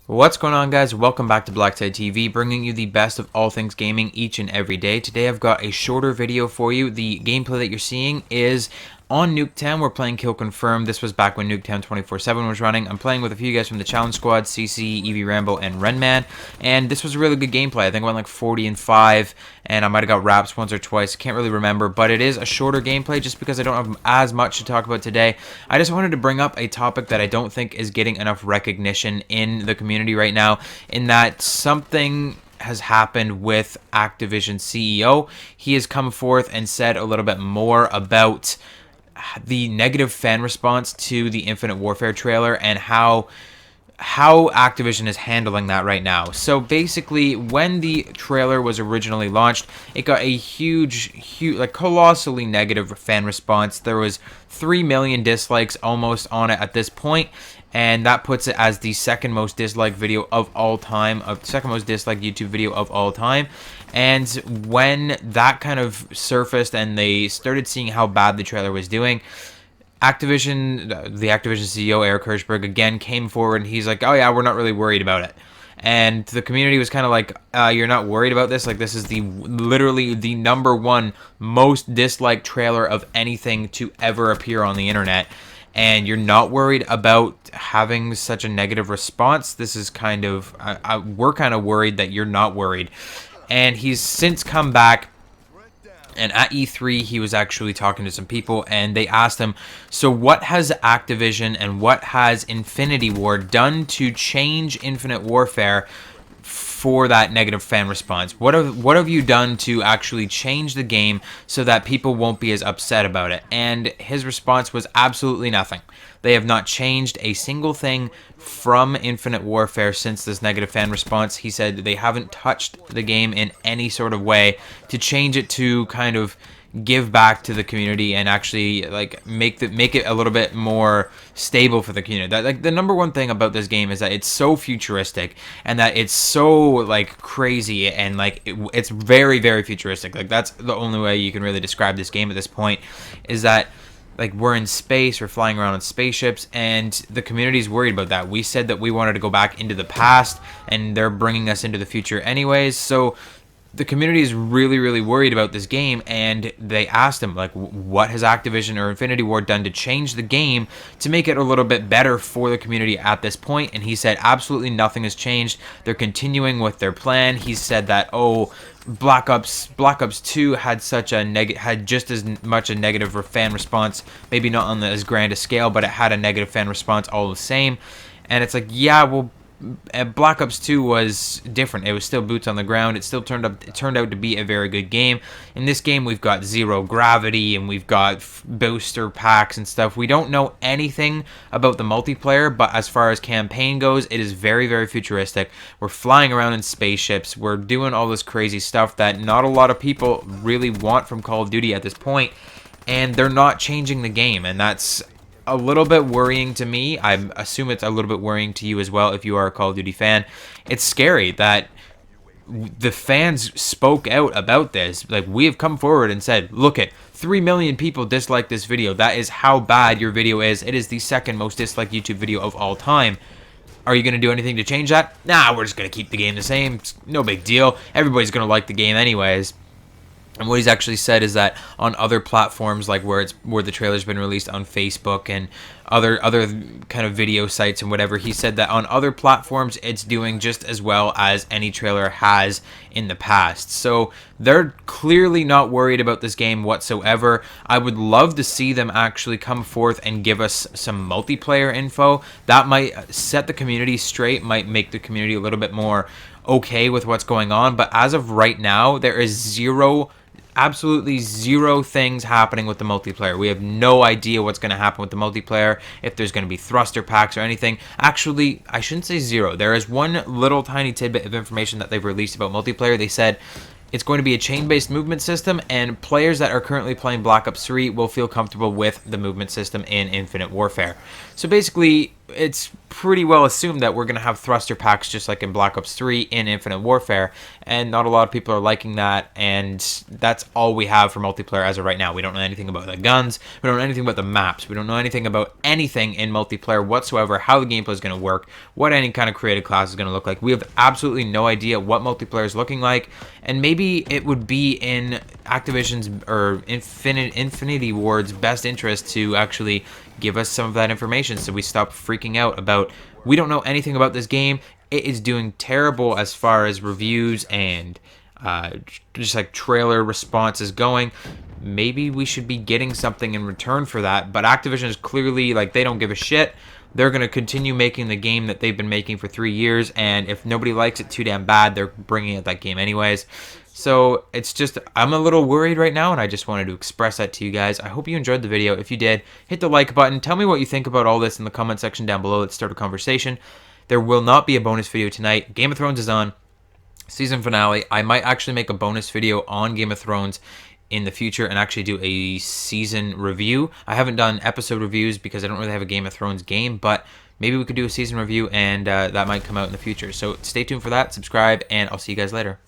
What's going on, guys? Welcome back to BlackTideTV, bringing you the best of all things gaming each and every day. Today I've got a shorter video for you. The gameplay that you're seeing is on Nuketown. We're playing Kill Confirm. This was back when Nuketown 24/7 was running. I'm playing with a few guys from the Challenge Squad, CC, Evie Rambo, and Renman. And this was a really good gameplay. I think I went like 40-5, and I might have got wraps once or twice. Can't really remember, but it is a shorter gameplay just because I don't have as much to talk about today. I just wanted to bring up a topic that I don't think is getting enough recognition in the community right now, in that something has happened with Activision CEO. He has come forth and said a little bit more about the negative fan response to the Infinite Warfare trailer and how Activision is handling that right now. So basically, when the trailer was originally launched, it got a huge, like colossally negative fan response. There was 3 million dislikes almost on it at this point, and that puts it as the second most disliked video of all time, second most disliked YouTube video of all time. And when that kind of surfaced and they started seeing how bad the trailer was doing, the Activision CEO Eric Hirshberg again came forward and he's like, "Oh yeah, we're not really worried about it." And the community was kind of like, "You're not worried about this? Like, this is literally the #1 most disliked trailer of anything to ever appear on the internet, and you're not worried about having such a negative response? This is kind of, we're kind of worried that you're not worried." And he's since come back. And at E3, he was actually talking to some people, and they asked him, so what has Activision and what has Infinity Ward done to change Infinite Warfare for that negative fan response? What have you done to actually change the game so that people won't be as upset about it? And his response was absolutely nothing. They have not changed a single thing from Infinite Warfare since this negative fan response. He said they haven't touched the game in any sort of way to change it to kind of give back to the community and actually like make it a little bit more stable for the community. That, like, the #1 thing about this game is that it's so futuristic and that it's so like crazy and like it's very, very futuristic. Like, that's the only way you can really describe this game at this point, is that like we're in space, we're flying around in spaceships, and the community's worried about that. We said that we wanted to go back into the past, and they're bringing us into the future anyways. So the community is really, really worried about this game, and they asked him, like, what has Activision or Infinity Ward done to change the game to make it a little bit better for the community at this point? And he said absolutely nothing has changed. They're continuing with their plan. He said that, oh, Black Ops 2 had just as much a negative fan response, maybe not on as grand a scale, but it had a negative fan response all the same. And it's like, yeah, well, Black Ops 2 was different. It was still boots on the ground. It still turned out to be a very good game. In this game, we've got zero gravity and we've got booster packs and stuff. We don't know anything about the multiplayer, but as far as campaign goes, it is very, very futuristic. We're flying around in spaceships. We're doing all this crazy stuff that not a lot of people really want from Call of Duty at this point, and they're not changing the game, and that's a little bit worrying to me. I assume it's a little bit worrying to you as well if you are a Call of Duty fan. It's scary that the fans spoke out about this. Like, we have come forward and said, look, 3 million people dislike this video. That is how bad your video is. It is the second most disliked YouTube video of all time. Are you going to do anything to change that? Nah, we're just going to keep the game the same. It's no big deal. Everybody's going to like the game anyways. And what he's actually said is that on other platforms, like where the trailer's been released on Facebook and other kind of video sites and whatever, he said that on other platforms it's doing just as well as any trailer has in the past. So they're clearly not worried about this game whatsoever. I would love to see them actually come forth and give us some multiplayer info. That might set the community straight, might make the community a little bit more okay with what's going on. But as of right now, there is absolutely zero things happening with the multiplayer. We have no idea what's going to happen with the multiplayer, if there's going to be thruster packs or anything. Actually, I shouldn't say zero. There is one little tiny tidbit of information that they've released about multiplayer. They said it's going to be a chain-based movement system, and players that are currently playing Black Ops 3 will feel comfortable with the movement system in Infinite Warfare. So basically, it's pretty well assumed that we're going to have thruster packs just like in Black Ops 3 in Infinite Warfare, and not a lot of people are liking that, and that's all we have for multiplayer as of right now. We don't know anything about the guns, we don't know anything about the maps, we don't know anything about anything in multiplayer whatsoever, how the gameplay is going to work, what any kind of created class is going to look like. We have absolutely no idea what multiplayer is looking like, and maybe it would be in Activision's or Infinity Ward's best interest to actually give us some of that information so we stop freaking out about, we don't know anything about this game, it is doing terrible as far as reviews and just like trailer response is going. Maybe we should be getting something in return for that, but Activision is clearly like, they don't give a shit. They're going to continue making the game that they've been making for 3 years, and if nobody likes it too damn bad, they're bringing out that game anyways. So it's just, I'm a little worried right now, and I just wanted to express that to you guys. I hope you enjoyed the video. If you did, hit the like button. Tell me what you think about all this in the comment section down below. Let's start a conversation. There will not be a bonus video tonight. Game of Thrones is on. Season finale. I might actually make a bonus video on Game of Thrones in the future and actually do a season review. I haven't done episode reviews because I don't really have a Game of Thrones game, but maybe we could do a season review, and that might come out in the future. So stay tuned for that, subscribe, and I'll see you guys later.